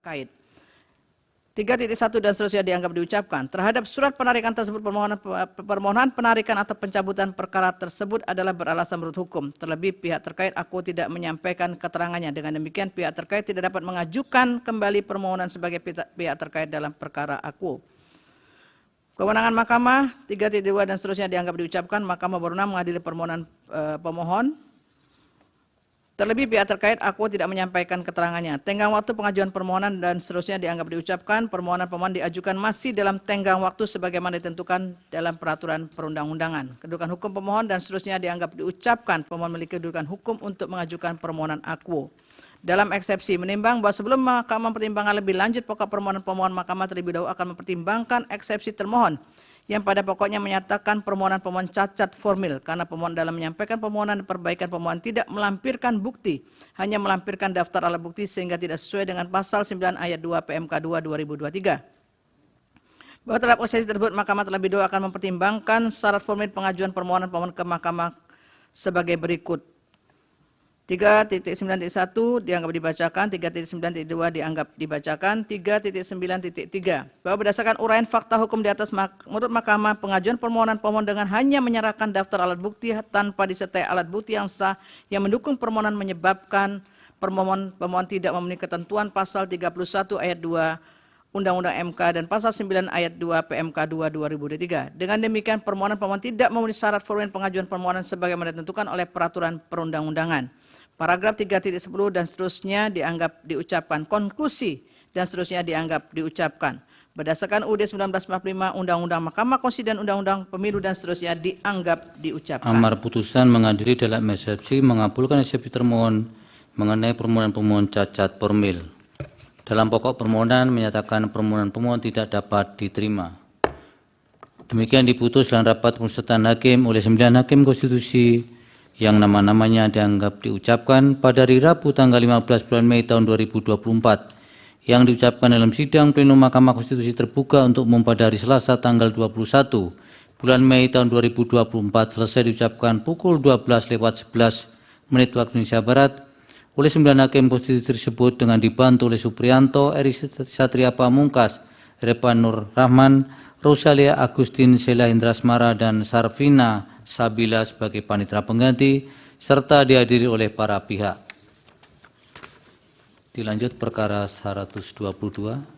terkait. 3.1 dan seterusnya dianggap diucapkan. Terhadap surat penarikan tersebut permohonan penarikan atau pencabutan perkara tersebut adalah beralasan menurut hukum. Terlebih pihak terkait aku tidak menyampaikan keterangannya. Dengan demikian pihak terkait tidak dapat mengajukan kembali permohonan sebagai pihak terkait dalam perkara aku. Kewenangan mahkamah 3.2 dan seterusnya dianggap diucapkan. Mahkamah berwenang mengadili permohonan pemohon. Terlebih pihak terkait aku tidak menyampaikan keterangannya. Tenggang waktu pengajuan permohonan dan seterusnya dianggap diucapkan. Permohonan pemohon diajukan masih dalam tenggang waktu sebagaimana ditentukan dalam peraturan perundang-undangan. Kedudukan hukum pemohon dan seterusnya dianggap diucapkan. Pemohon memiliki kedudukan hukum untuk mengajukan permohonan aku. Dalam eksepsi menimbang bahwa sebelum mahkamah mempertimbangkan lebih lanjut pokok permohonan pemohon, mahkamah terlebih dahulu akan mempertimbangkan eksepsi termohon yang pada pokoknya menyatakan permohonan pemohon cacat formil karena pemohon dalam menyampaikan permohonan perbaikan pemohon tidak melampirkan bukti, hanya melampirkan daftar alat bukti sehingga tidak sesuai dengan pasal 9 ayat 2 PMK 2 2023. Bahwa terhadap eksepsi tersebut mahkamah terlebih dahulu akan mempertimbangkan syarat formil pengajuan permohonan pemohon ke mahkamah sebagai berikut. 3.9.1 dianggap dibacakan, 3.9.2 dianggap dibacakan, 3.9.3 bahwa berdasarkan uraian fakta hukum di atas menurut mahkamah pengajuan permohonan pemohon dengan hanya menyerahkan daftar alat bukti tanpa disertai alat bukti yang sah yang mendukung permohonan menyebabkan pemohon tidak memenuhi ketentuan pasal 31 ayat 2 Undang-Undang MK dan pasal 9 ayat 2 PMK 2 2023. Dengan demikian permohonan pemohon tidak memenuhi syarat formil pengajuan permohonan sebagaimana ditentukan oleh peraturan perundang-undangan. Paragraf 3.10 dan seterusnya dianggap diucapkan. Konklusi dan seterusnya dianggap diucapkan. Berdasarkan UUD 1945, Undang-Undang Mahkamah Konstitusi dan Undang-Undang Pemilu dan seterusnya dianggap diucapkan. Amar putusan mengadili dalam eksepsi mengabulkan eksepsi termohon mengenai permohonan pemohon cacat formil. Dalam pokok permohonan menyatakan permohonan pemohon tidak dapat diterima. Demikian diputus dalam rapat pemusatan hakim oleh 9 hakim konstitusi yang nama-namanya dianggap diucapkan pada hari Rabu tanggal 15 bulan Mei tahun 2024 yang diucapkan dalam sidang plenum Mahkamah Konstitusi terbuka untuk umum pada hari Selasa tanggal 21 bulan Mei tahun 2024 selesai diucapkan pukul 12:11 waktu Indonesia Barat oleh 9 hakim konstitusi tersebut dengan dibantu oleh Supriyanto, Eri Satria Pamungkas, Repan Nur Rahman, Rosalia Agustin Sela Indrasmara dan Sarvina Sabila sebagai panitera pengganti serta dihadiri oleh para pihak. Dilanjut perkara 122.